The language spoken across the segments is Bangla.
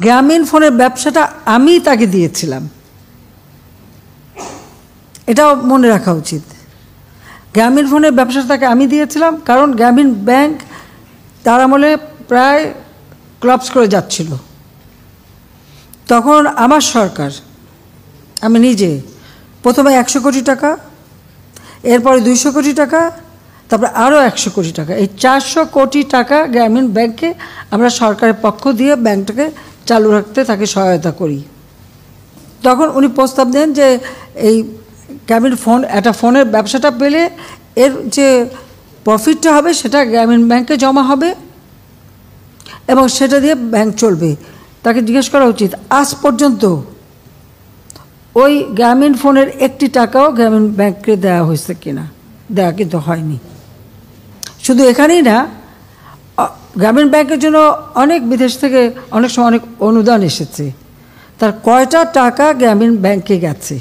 গ্রামীণ ফোনের ব্যবসাটা আমি তাকে দিয়েছিলাম, এটাও মনে রাখা উচিত। গ্রামীণ ফোনের ব্যবসাটা তাকে আমি দিয়েছিলাম, কারণ গ্রামীণ ব্যাংক তার আমলে প্রায় ক্লাপস করে যাচ্ছিল। তখন আমার সরকার, আমি নিজে প্রথমে 100 কোটি টাকা, এরপরে 200 কোটি টাকা, তারপরে আরও 100 কোটি টাকা, এই 400 কোটি টাকা গ্রামীণ ব্যাংকে আমরা সরকারের পক্ষ দিয়ে ব্যাংকটাকে চালু রাখতে তাকে সহায়তা করি। তখন উনি প্রস্তাব দেন যে এই গ্রামীণ ফোন, একটা ফোনের ব্যবসাটা পেলে এর যে প্রফিটটা হবে সেটা গ্রামীণ ব্যাংকে জমা হবে এবং সেটা দিয়ে ব্যাংক চলবে। তাকে জিজ্ঞেস করা উচিত আজ পর্যন্ত ওই গ্রামীণ ফোনের একটি টাকাও গ্রামীণ ব্যাংকে দেওয়া হয়েছে কিনা। দেওয়া কিন্তু হয়নি। শুধু এখানেই না, গ্রামীণ ব্যাংকের জন্য অনেক বিদেশ থেকে অনেক সময় অনেক অনুদান এসেছে, তার কয়টা টাকা গ্রামীণ ব্যাংকে গেছে,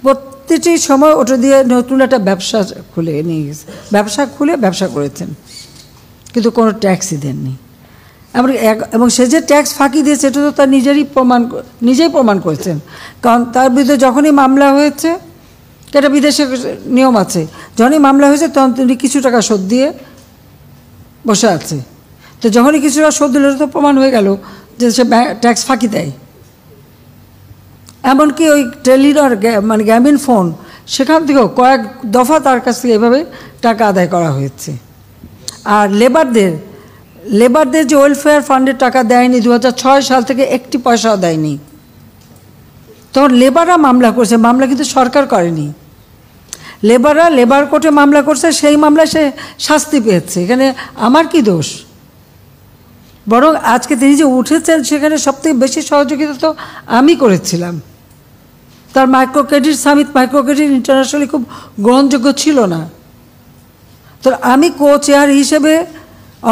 প্রতিটি সময় ওটা দিয়ে নতুন একটা ব্যবসা খুলে নিয়ে গেছে, ব্যবসা করেছেন, কিন্তু কোনো ট্যাক্সই দেননি। এবং সে যে ট্যাক্স ফাঁকি দিয়েছে এটা তো তার নিজেই প্রমাণ করেছেন, কারণ তার বিরুদ্ধে যখনই মামলা হয়েছে, এটা বিদেশের নিয়ম আছে, যখনই মামলা হয়েছে তখন তিনি কিছু টাকা শোধ দিয়ে বসে আছে। তো যখনই কিছু টাকা শোধ দিলে তো প্রমাণ হয়ে গেল যে সে ট্যাক্স ফাঁকি দেয়। এমনকি ওই টেলিনর মানে গ্রামীণ ফোন, সেখান থেকেও কয়েক দফা তার কাছ থেকে এভাবে টাকা আদায় করা হয়েছে। আর লেবারদের যে ওয়েলফেয়ার ফান্ডের টাকা দেয়নি, 2006 সাল থেকে একটি পয়সাও দেয়নি। তখন লেবাররা মামলা করছে, মামলা কিন্তু সরকার করেনি, লেবাররা লেবার কোর্টে মামলা করছে, সেই মামলায় সে শাস্তি পেয়েছে। এখানে আমার কি দোষ? বরং আজকে তিনি যে উঠেছেন সেখানে সবথেকে বেশি সহযোগিতা তো আমি করেছিলাম। তার micro credit summit, micro credit internationally খুব গ্রহণযোগ্য ছিল না, তো আমি কো চেয়ার হিসেবে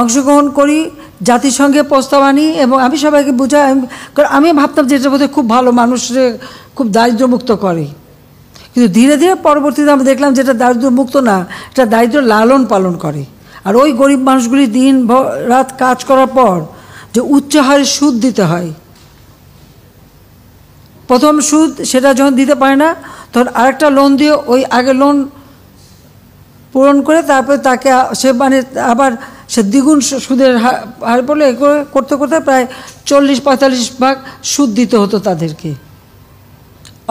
অংশগ্রহণ করি, জাতিসংঘে প্রস্তাব আনি এবং আমি সবাইকে বুঝাই। কারণ আমি ভাবতাম যে এটা বোধহয় খুব ভালো, মানুষের খুব দারিদ্র্যমুক্ত করে, কিন্তু ধীরে ধীরে পরবর্তীতে আমরা দেখলাম যে এটা দারিদ্র্যমুক্ত না, এটা দারিদ্র্য লালন পালন করে। আর ওই গরিব মানুষগুলি দিন রাত কাজ করার পর যে উচ্চ হারে সুদ দিতে হয়, প্রথম সুদ সেটা যখন দিতে পারে না, তখন আরেকটা লোন দিয়ে ওই আগে লোন পূরণ করে তারপরে তাকে সে মানে আবার সে দ্বিগুণ সুদের হার পড়লে করতে করতে প্রায় 40-45 ভাগ সুদ দিতে হতো তাদেরকে।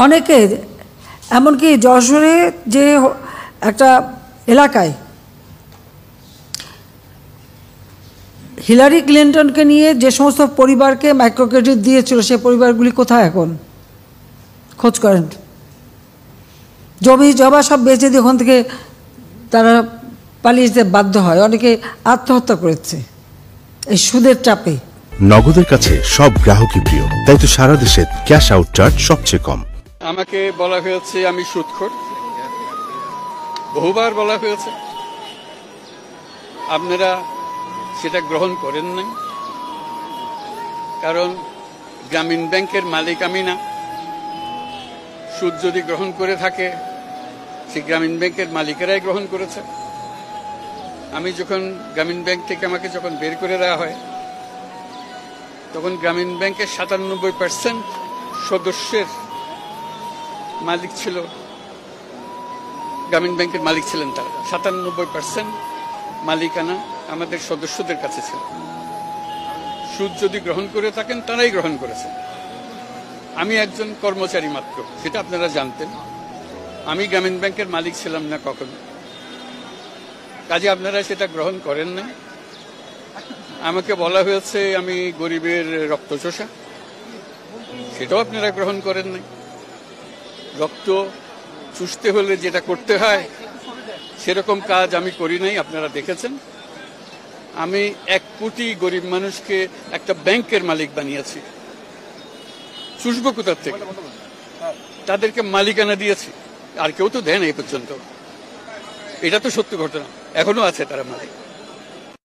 অনেকে এমনকি যশোরে যে একটা এলাকায় হিলারি ক্লিন্টনকে নিয়ে যে সমস্ত পরিবারকে মাইক্রো ক্রেডিট দিয়েছিল, সে পরিবারগুলি কোথায় এখন? খোঁজ করেন। জমি জবা সব বেচে দিয়ে ওখান থেকে তারা পালিয়ে যেতে বাধ্য হয়, অনেকে আত্মহত্যা করেছে এই সুদের চাপে। নগদের কাছে সব গ্রাহকই প্রিয়, তাই তো সারা দেশে ক্যাশ আউট চার্জ সবচেয়ে কম। আমাকে বলা হয়েছে আমি সুদখোর, বহুবার বলা হয়েছে, আপনারা সেটা গ্রহণ করেন নাই, কারণ গ্রামীণ ব্যাংকের মালিক আমি না। সুদ যদি গ্রহণ করে থাকে সে গ্রামীণ ব্যাংকের মালিকেরাই গ্রহণ করেছে। আমি যখন গ্রামীণ ব্যাংক থেকে আমাকে যখন বের করে দেওয়া হয়, তখন গ্রামীণ ব্যাংকের 97% সদস্যের মালিক ছিল, গ্রামীণ ব্যাংকের মালিক ছিলেন তারা। 97% মালিকানা আমাদের সদস্যদের কাছে ছিল। সুদ যদি গ্রহণ করে থাকেন তারাই গ্রহণ করেছে, আমি একজন কর্মচারী মাত্র, সেটা আপনারা জানতেন। আমি গ্রামীণ ব্যাংকের মালিক ছিলাম না কখনো, কাজে আপনারা সেটা গ্রহণ করেন না। আমাকে বলা হয়েছে আমি গরিবের রক্ত চোষা, সেটাও আপনারা গ্রহণ করেন নাই। রক্ত চুষতে হলে যেটা করতে হয় সেরকম কাজ আমি করি নাই, আপনারা দেখেছেন। আমি 1 কোটি গরিব মানুষকে একটা ব্যাংকের মালিক বানিয়েছি। চুষবো কোথার থেকে? তাদেরকে মালিকানা দিয়েছি, আর কেউ তো দেয় না এই পর্যন্ত। এটা তো সত্য ঘটনা, এখনো আছে তারা মালিক।